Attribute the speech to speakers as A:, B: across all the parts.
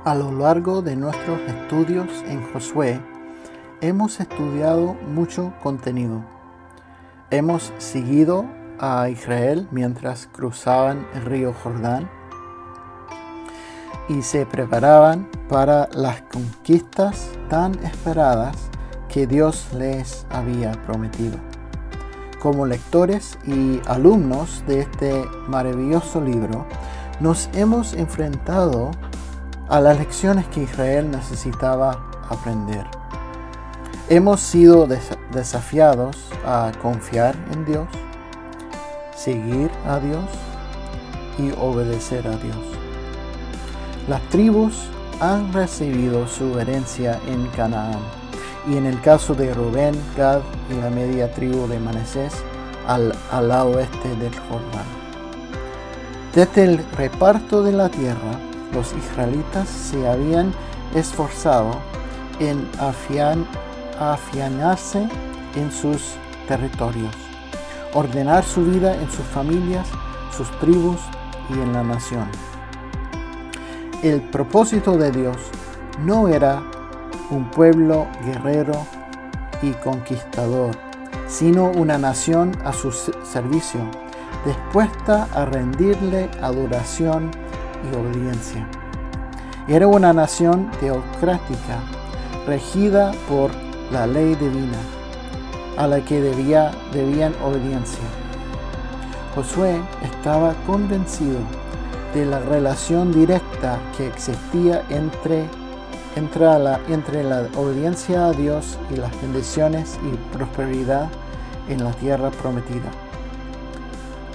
A: A lo largo de nuestros estudios en Josué, hemos estudiado mucho contenido. Hemos seguido a Israel mientras cruzaban el río Jordán y se preparaban para las conquistas tan esperadas que Dios les había prometido. Como lectores y alumnos de este maravilloso libro, nos hemos enfrentado a las lecciones que Israel necesitaba aprender. Hemos sido desafiados a confiar en Dios, seguir a Dios y obedecer a Dios. Las tribus han recibido su herencia en Canaán, y en el caso de Rubén, Gad y la media tribu de Manasés al lado oeste del Jordán. Desde el reparto de la tierra, los israelitas se habían esforzado en afianzarse en sus territorios, ordenar su vida en sus familias, sus tribus y en la nación. El propósito de Dios no era un pueblo guerrero y conquistador, sino una nación a su servicio, dispuesta a rendirle adoración y obediencia. Era una nación teocrática, regida por la ley divina, a la que debían obediencia. Josué estaba convencido de la relación directa que existía entre la obediencia a Dios y las bendiciones y prosperidad en la tierra prometida.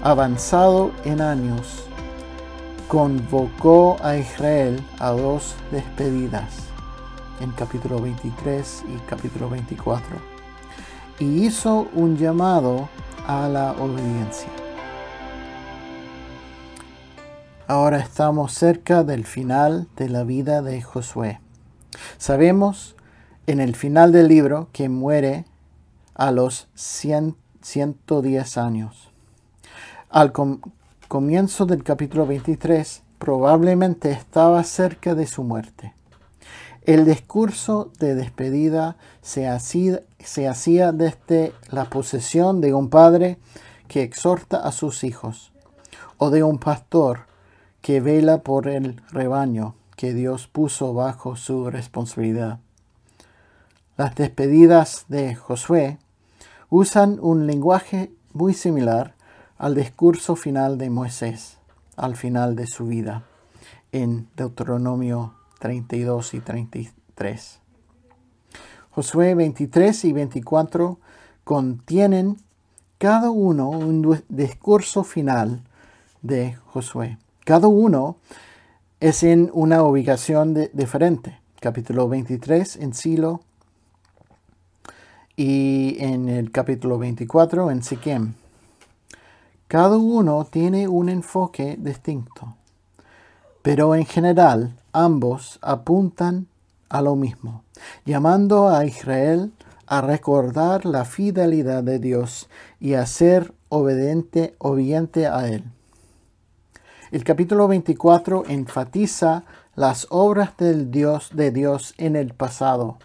A: Avanzado en años, convocó a Israel a dos despedidas en capítulo 23 y capítulo 24 y hizo un llamado a la obediencia. Ahora estamos cerca del final de la vida de Josué. Sabemos en el final del libro que muere a los 110 años. Al comienzo del capítulo 23, probablemente estaba cerca de su muerte. El discurso de despedida se hacía desde la posición de un padre que exhorta a sus hijos, o de un pastor que vela por el rebaño que Dios puso bajo su responsabilidad. Las despedidas de Josué usan un lenguaje muy similar al discurso final de Moisés, al final de su vida, en Deuteronomio 32 y 33. Josué 23 y 24 contienen cada uno un discurso final de Josué. Cada uno es en una ubicación diferente. Capítulo 23 en Silo y en el capítulo 24 en Siquem. Cada uno tiene un enfoque distinto, pero en general ambos apuntan a lo mismo, llamando a Israel a recordar la fidelidad de Dios y a ser obediente a Él. El capítulo 24 enfatiza las obras de Dios en el pasado,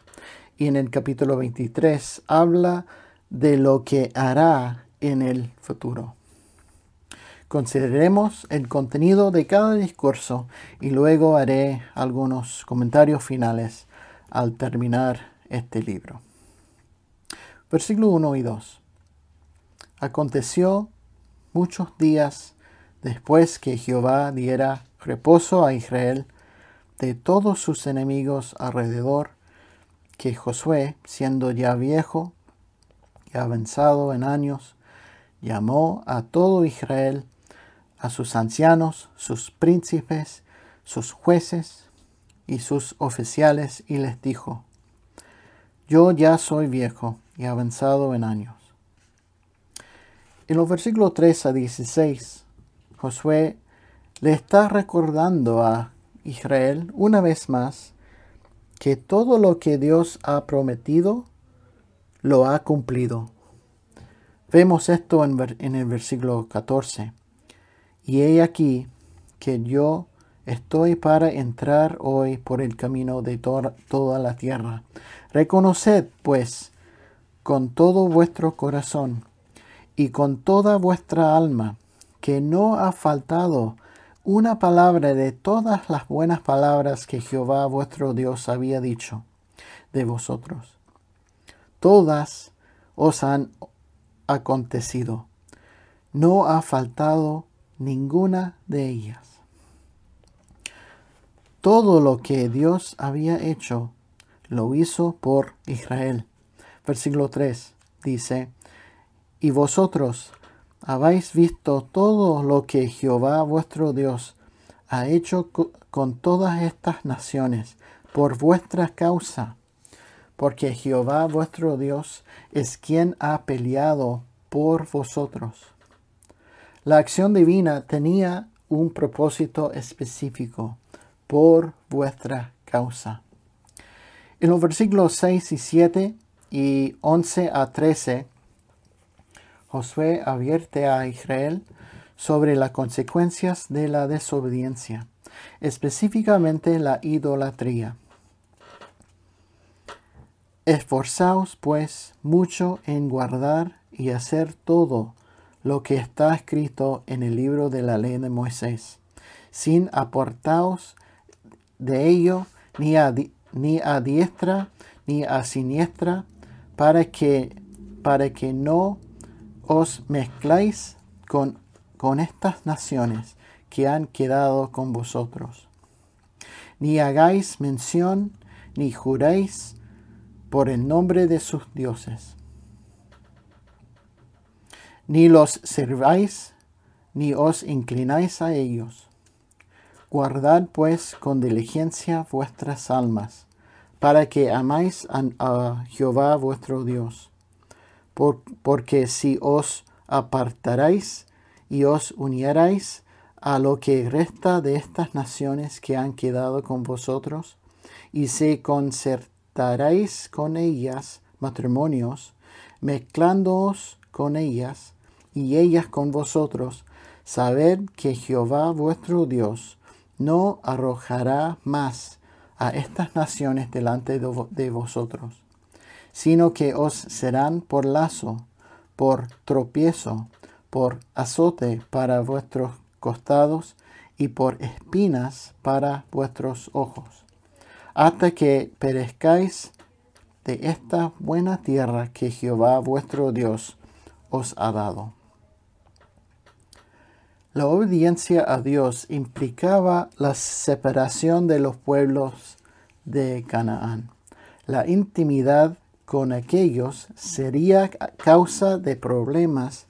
A: y en el capítulo 23 habla de lo que hará en el futuro. Consideremos el contenido de cada discurso y luego haré algunos comentarios finales al terminar este libro. Versículo 1 y 2. Aconteció muchos días después que Jehová diera reposo a Israel de todos sus enemigos alrededor, que Josué, siendo ya viejo y avanzado en años, llamó a todo Israel, a sus ancianos, sus príncipes, sus jueces y sus oficiales, y les dijo: Yo ya soy viejo y avanzado en años. En los versículos 3 a 16, Josué le está recordando a Israel una vez más que todo lo que Dios ha prometido lo ha cumplido. Vemos esto en el versículo 14. Y he aquí que yo estoy para entrar hoy por el camino de toda la tierra. Reconoced, pues, con todo vuestro corazón y con toda vuestra alma, que no ha faltado una palabra de todas las buenas palabras que Jehová vuestro Dios había dicho de vosotros. Todas os han acontecido. No ha faltado ninguna de ellas. Todo lo que Dios había hecho, lo hizo por Israel. Versículo 3 dice, y vosotros habéis visto todo lo que Jehová vuestro Dios ha hecho con todas estas naciones por vuestra causa, porque Jehová vuestro Dios es quien ha peleado por vosotros. La acción divina tenía un propósito específico, por vuestra causa. En los versículos 6 y 7 y 11 a 13, Josué advierte a Israel sobre las consecuencias de la desobediencia, específicamente la idolatría. Esforzaos, pues, mucho en guardar y hacer todo lo que está escrito en el libro de la ley de Moisés, sin apartaos de ello ni a diestra ni a siniestra, para que no os mezcláis con estas naciones que han quedado con vosotros, ni hagáis mención ni juréis por el nombre de sus dioses, ni los serváis ni os inclináis a ellos. Guardad pues con diligencia vuestras almas, para que amáis a Jehová vuestro Dios. Porque si os apartaréis y os unierais a lo que resta de estas naciones que han quedado con vosotros, y si concertaréis con ellas matrimonios, mezclándoos con ellas, y ellas con vosotros, sabed que Jehová vuestro Dios no arrojará más a estas naciones delante de vosotros, sino que os serán por lazo, por tropiezo, por azote para vuestros costados y por espinas para vuestros ojos, hasta que perezcáis de esta buena tierra que Jehová vuestro Dios os ha dado. La obediencia a Dios implicaba la separación de los pueblos de Canaán. La intimidad con aquellos sería causa de problemas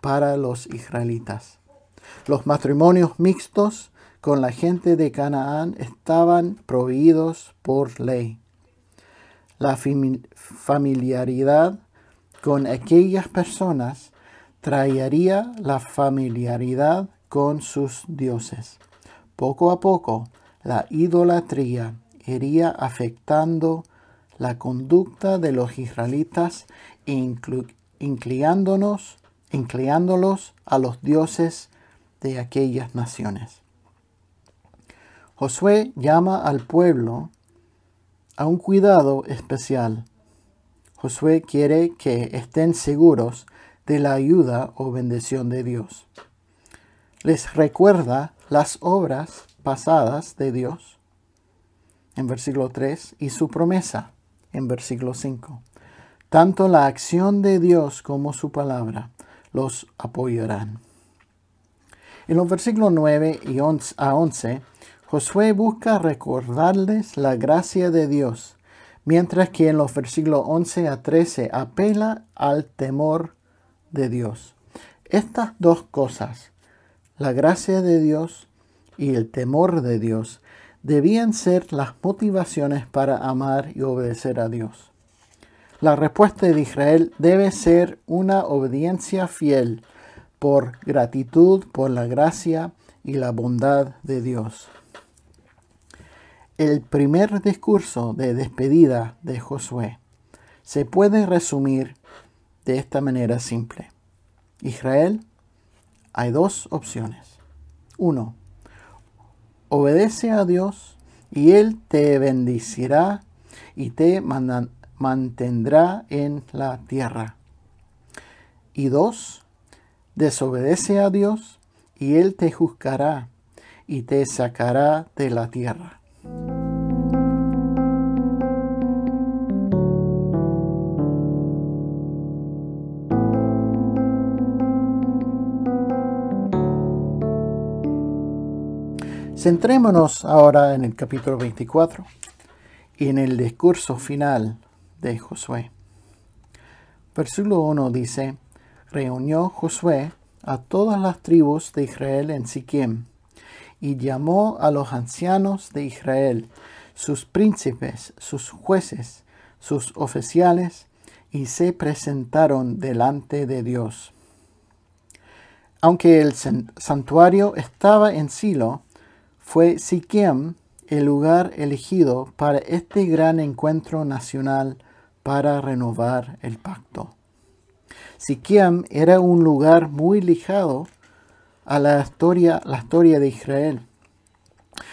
A: para los israelitas. Los matrimonios mixtos con la gente de Canaán estaban prohibidos por ley. La familiaridad con aquellas personas traería la familiaridad con sus dioses. Poco a poco, la idolatría iría afectando la conducta de los israelitas, inclinándolos a los dioses de aquellas naciones. Josué llama al pueblo a un cuidado especial. Josué quiere que estén seguros de la ayuda o bendición de Dios. Les recuerda las obras pasadas de Dios en versículo 3 y su promesa en versículo 5. Tanto la acción de Dios como su palabra los apoyarán. En los versículos 9 y 11, Josué busca recordarles la gracia de Dios, mientras que en los versículos 11 a 13 apela al temor de Dios. Estas dos cosas, la gracia de Dios y el temor de Dios, debían ser las motivaciones para amar y obedecer a Dios. La respuesta de Israel debe ser una obediencia fiel por gratitud por la gracia y la bondad de Dios. El primer discurso de despedida de Josué se puede resumir de esta manera simple. Israel, hay dos opciones. 1. Obedece a Dios y Él te bendecirá y te mantendrá en la tierra. Y 2, desobedece a Dios y Él te juzgará y te sacará de la tierra. Centrémonos ahora en el capítulo 24 y en el discurso final de Josué. Versículo 1 dice: reunió Josué a todas las tribus de Israel en Siquem, y llamó a los ancianos de Israel, sus príncipes, sus jueces, sus oficiales, y se presentaron delante de Dios. Aunque el santuario estaba en Silo, fue Siquem el lugar elegido para este gran encuentro nacional para renovar el pacto. Siquem era un lugar muy ligado a la historia de Israel.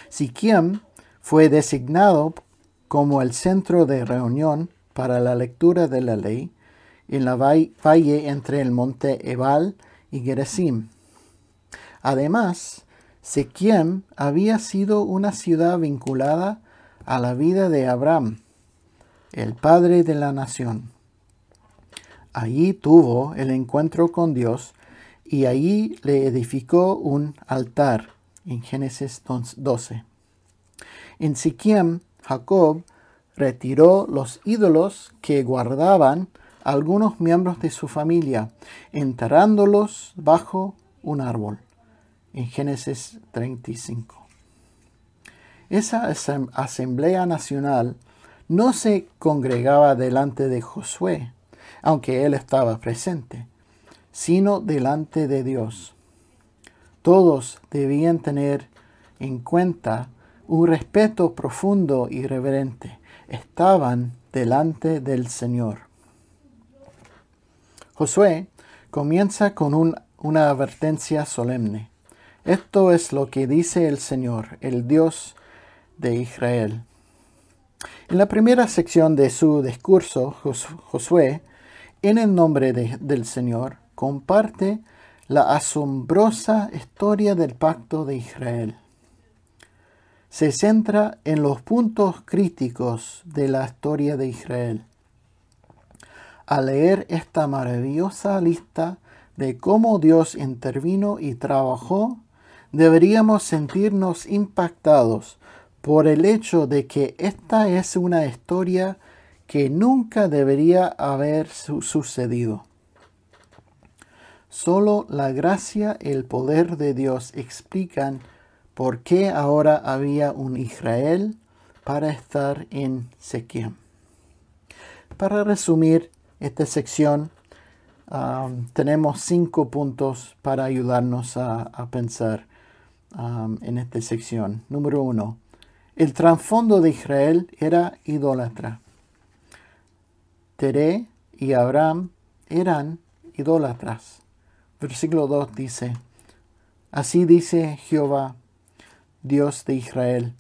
A: Siquem fue designado como el centro de reunión para la lectura de la ley en la valle entre el monte Ebal y Gerizim. Además, Siquem había sido una ciudad vinculada a la vida de Abraham, el padre de la nación. Allí tuvo el encuentro con Dios y allí le edificó un altar en Génesis 12. En Siquem, Jacob retiró los ídolos que guardaban algunos miembros de su familia, enterrándolos bajo un árbol. En Génesis 35. Esa asamblea nacional no se congregaba delante de Josué, aunque él estaba presente, sino delante de Dios. Todos debían tener en cuenta un respeto profundo y reverente. Estaban delante del Señor. Josué comienza con una advertencia solemne. Esto es lo que dice el Señor, el Dios de Israel. En la primera sección de su discurso, Josué, en el nombre del Señor, comparte la asombrosa historia del pacto de Israel. Se centra en los puntos críticos de la historia de Israel. Al leer esta maravillosa lista de cómo Dios intervino y trabajó, deberíamos sentirnos impactados por el hecho de que esta es una historia que nunca debería haber sucedido. Solo la gracia y el poder de Dios explican por qué ahora había un Israel para estar en Siquem. Para resumir esta sección, tenemos 5 puntos para ayudarnos a pensar en esta sección. Número 1. El trasfondo de Israel era idólatra. Teré y Abraham eran idólatras. Versículo 2 dice: así dice Jehová, Dios de Israel: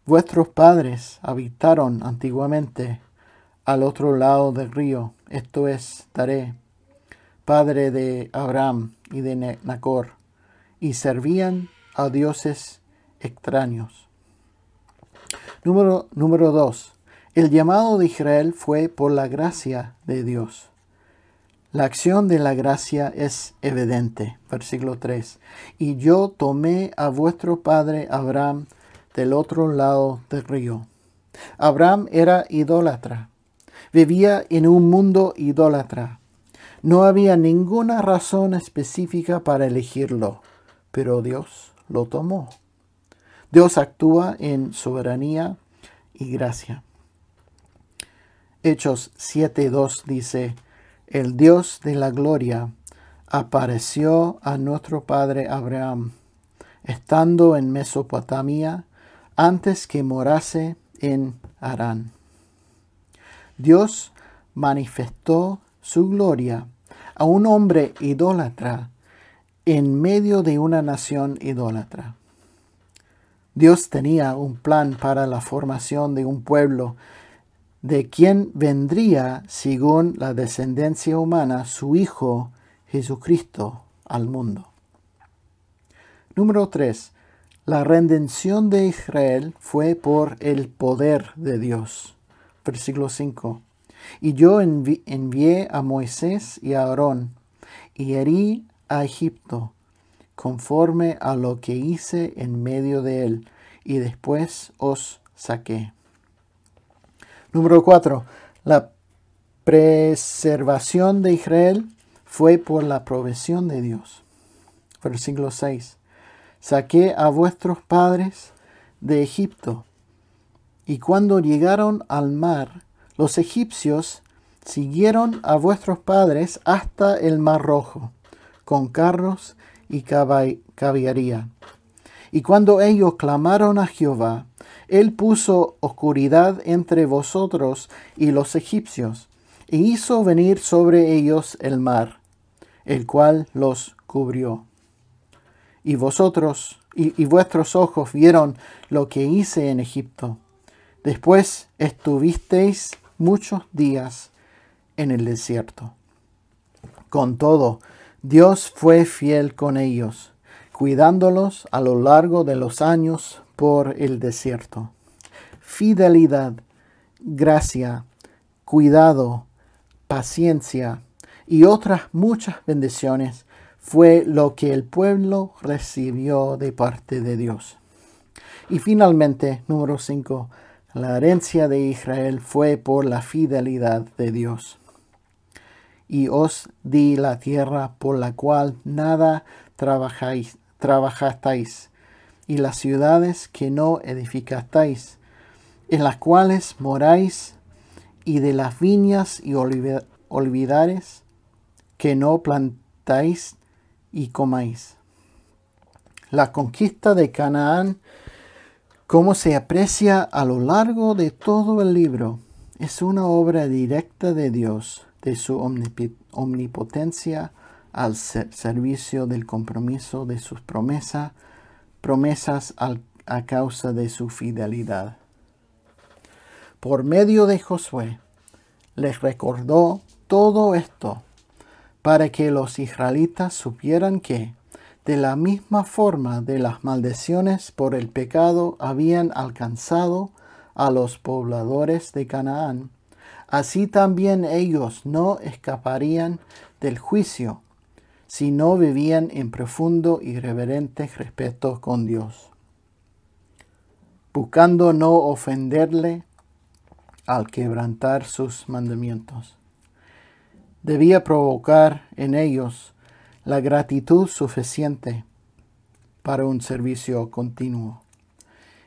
A: vuestros padres habitaron antiguamente al otro lado del río, esto es, Taré, padre de Abraham y de Nacor, y servían a dioses extraños. Número 2. El llamado de Israel fue por la gracia de Dios. La acción de la gracia es evidente. Versículo 3. Y yo tomé a vuestro padre Abraham del otro lado del río. Abraham era idólatra. Vivía en un mundo idólatra. No había ninguna razón específica para elegirlo, pero Dios lo tomó. Dios actúa en soberanía y gracia. Hechos 7:2 dice: el Dios de la gloria apareció a nuestro padre Abraham, estando en Mesopotamia, antes que morase en Harán. Dios manifestó su gloria a un hombre idólatra en medio de una nación idólatra. Dios tenía un plan para la formación de un pueblo de quien vendría, según la descendencia humana, su Hijo Jesucristo al mundo. Número 3. La redención de Israel fue por el poder de Dios. Versículo 5. Y yo envié a Moisés y a Aarón, y herí a Egipto, conforme a lo que hice en medio de él, y después os saqué. Número 4. La preservación de Israel fue por la provisión de Dios. Versículo 6. Saqué a vuestros padres de Egipto, y cuando llegaron al mar, los egipcios siguieron a vuestros padres hasta el mar Rojo, con carros y caballería. Y cuando ellos clamaron a Jehová, él puso oscuridad entre vosotros y los egipcios, e hizo venir sobre ellos el mar, el cual los cubrió. Y vosotros y vuestros ojos vieron lo que hice en Egipto. Después estuvisteis muchos días en el desierto. Con todo, Dios fue fiel con ellos, cuidándolos a lo largo de los años por el desierto. Fidelidad, gracia, cuidado, paciencia y otras muchas bendiciones fue lo que el pueblo recibió de parte de Dios. Y finalmente, número 5, la herencia de Israel fue por la fidelidad de Dios. Y os di la tierra por la cual nada trabajasteis, y las ciudades que no edificasteis, en las cuales moráis, y de las viñas y olivares que no plantáis y comáis. La conquista de Canaán, como se aprecia a lo largo de todo el libro, es una obra directa de Dios, de su omnipotencia al servicio del compromiso de sus promesas a causa de su fidelidad. Por medio de Josué, les recordó todo esto para que los israelitas supieran que, de la misma forma de las maldiciones por el pecado habían alcanzado a los pobladores de Canaán, así también ellos no escaparían del juicio si no vivían en profundo y reverente respeto con Dios, buscando no ofenderle al quebrantar sus mandamientos. Debía provocar en ellos la gratitud suficiente para un servicio continuo.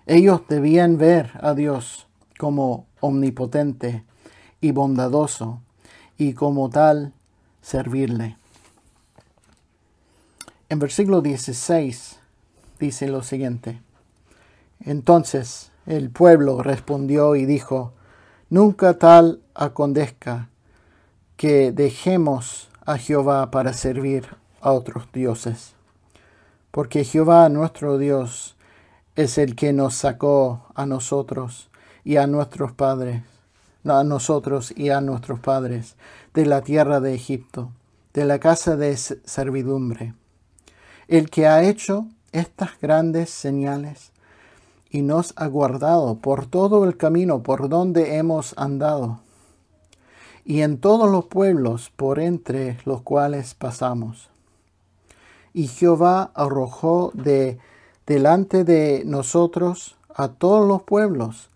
A: Ellos debían ver a Dios como omnipotente y bondadoso, y como tal servirle. En versículo 16 dice lo siguiente: Entonces el pueblo respondió y dijo: Nunca tal acontezca que dejemos a Jehová para servir a otros dioses. Porque Jehová nuestro Dios es el que nos sacó a nosotros y a nuestros padres, de la tierra de Egipto, de la casa de servidumbre. El que ha hecho estas grandes señales y nos ha guardado por todo el camino por donde hemos andado, y en todos los pueblos por entre los cuales pasamos. Y Jehová arrojó delante de nosotros a todos los pueblos,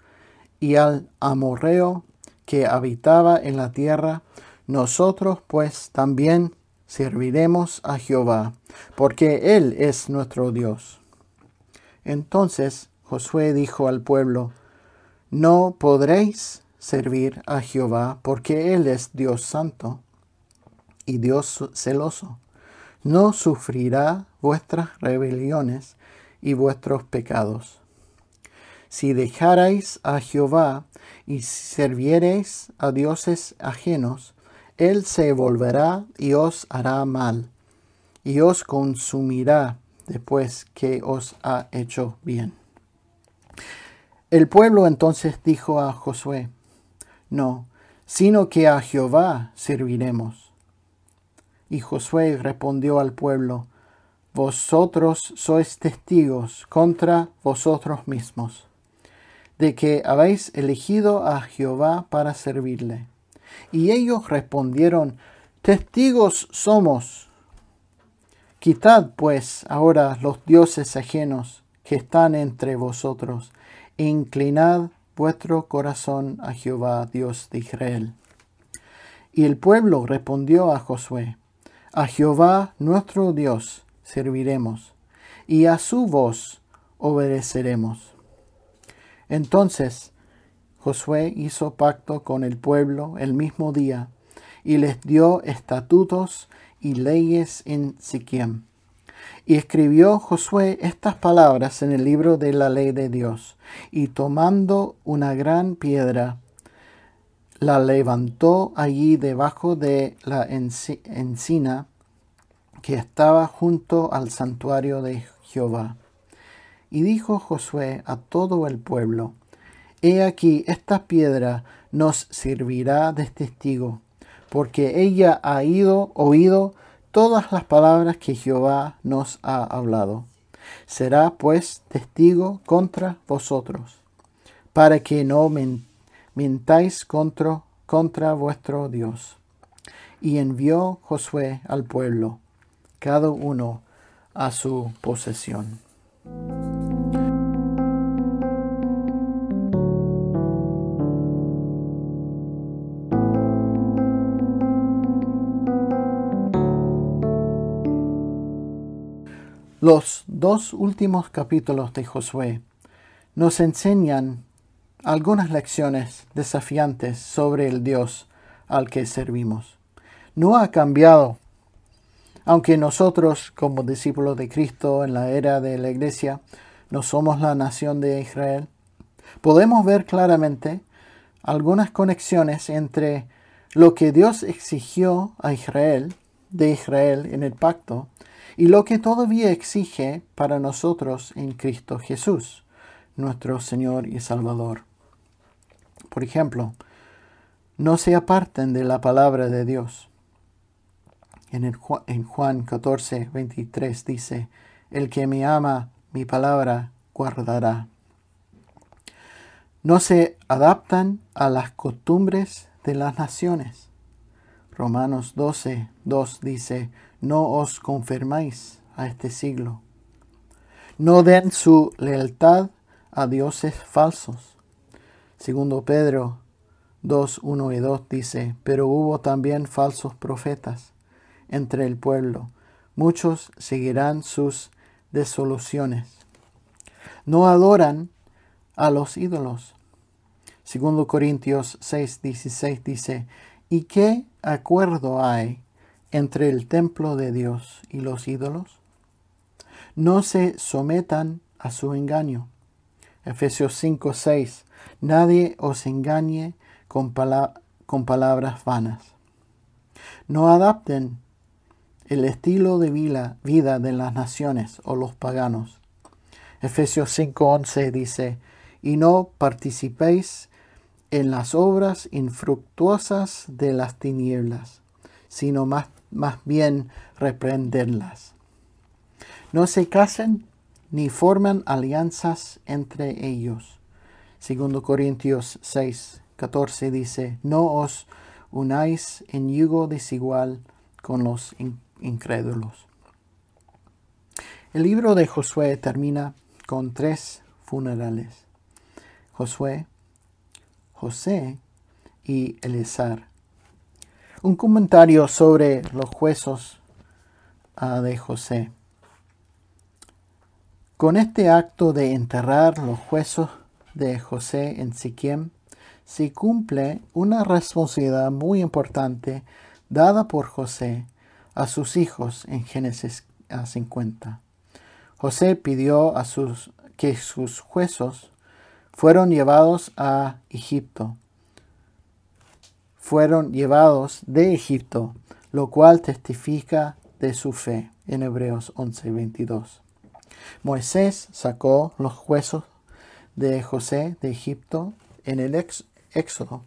A: y al amorreo que habitaba en la tierra. Nosotros pues también serviremos a Jehová, porque Él es nuestro Dios. Entonces Josué dijo al pueblo: No podréis servir a Jehová, porque Él es Dios santo y Dios celoso. No sufrirá vuestras rebeliones y vuestros pecados. Si dejarais a Jehová y serviereis a dioses ajenos, Él se volverá y os hará mal, y os consumirá después que os ha hecho bien. El pueblo entonces dijo a Josué: no, sino que a Jehová serviremos. Y Josué respondió al pueblo: vosotros sois testigos contra vosotros mismos, de que habéis elegido a Jehová para servirle. Y ellos respondieron: testigos somos. Quitad pues ahora los dioses ajenos que están entre vosotros, e inclinad vuestro corazón a Jehová, Dios de Israel. Y el pueblo respondió a Josué: a Jehová nuestro Dios serviremos, y a su voz obedeceremos. Entonces Josué hizo pacto con el pueblo el mismo día, y les dio estatutos y leyes en Siquem. Y escribió Josué estas palabras en el libro de la ley de Dios, y tomando una gran piedra, la levantó allí debajo de la encina que estaba junto al santuario de Jehová. Y dijo Josué a todo el pueblo: he aquí, esta piedra nos servirá de testigo, porque ella ha oído todas las palabras que Jehová nos ha hablado. Será pues testigo contra vosotros, para que no mintáis contra vuestro Dios. Y envió Josué al pueblo, cada uno a su posesión. Los dos últimos capítulos de Josué nos enseñan algunas lecciones desafiantes sobre el Dios al que servimos. No ha cambiado. Aunque nosotros, como discípulos de Cristo en la era de la Iglesia, no somos la nación de Israel, podemos ver claramente algunas conexiones entre lo que Dios exigió a Israel, de Israel en el pacto, y lo que todavía exige para nosotros en Cristo Jesús, nuestro Señor y Salvador. Por ejemplo, no se aparten de la palabra de Dios. En Juan 14, 23 dice: el que me ama, mi palabra guardará. No se adaptan a las costumbres de las naciones. Romanos 12, 2 dice: no os conforméis a este siglo. No den su lealtad a dioses falsos. Segundo Pedro 2, 1 y 2 dice: pero hubo también falsos profetas entre el pueblo. Muchos seguirán sus desoluciones. No adoran a los ídolos. Segundo Corintios 6, 16 dice: ¿y qué acuerdo hay entre el templo de Dios y los ídolos? No se sometan a su engaño. Efesios 5, 6: nadie os engañe con palabras vanas. No adapten el estilo de vida de las naciones o los paganos. Efesios 5:11 dice: y no participéis en las obras infructuosas de las tinieblas, sino más bien reprenderlas. No se casen ni forman alianzas entre ellos. Segundo Corintios 6:14 dice: no os unáis en yugo desigual con los incrédulos. El libro de Josué termina con 3 funerales: Josué, José y Eleazar. Un comentario sobre los huesos de José. Con este acto de enterrar los huesos de José en Siquem, se cumple una responsabilidad muy importante dada por José a sus hijos en Génesis 50. José pidió que sus huesos fueron llevados a Egipto. Fueron llevados de Egipto, lo cual testifica de su fe en Hebreos 11:22. Moisés sacó los huesos de José de Egipto en el Éxodo.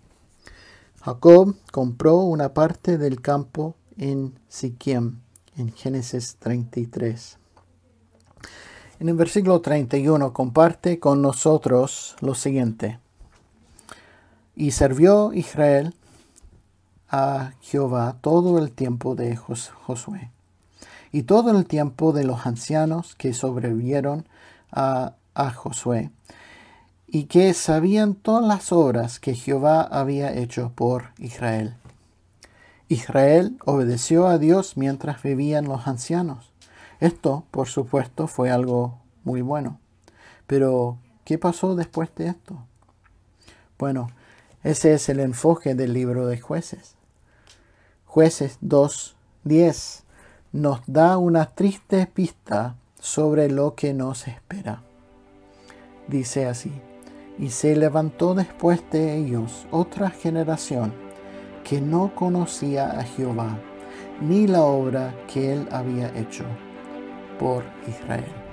A: Jacob compró una parte del campo en Siquem, en Génesis 33. En el versículo 31 comparte con nosotros lo siguiente. Y sirvió Israel a Jehová todo el tiempo de Josué, y todo el tiempo de los ancianos que sobrevivieron a Josué, y que sabían todas las obras que Jehová había hecho por Israel. Israel obedeció a Dios mientras vivían los ancianos. Esto, por supuesto, fue algo muy bueno. Pero, ¿qué pasó después de esto? Bueno, ese es el enfoque del libro de Jueces. Jueces 2:10 nos da una triste pista sobre lo que nos espera. Dice así: y se levantó después de ellos otra generación que no conocía a Jehová, ni la obra que él había hecho por Israel.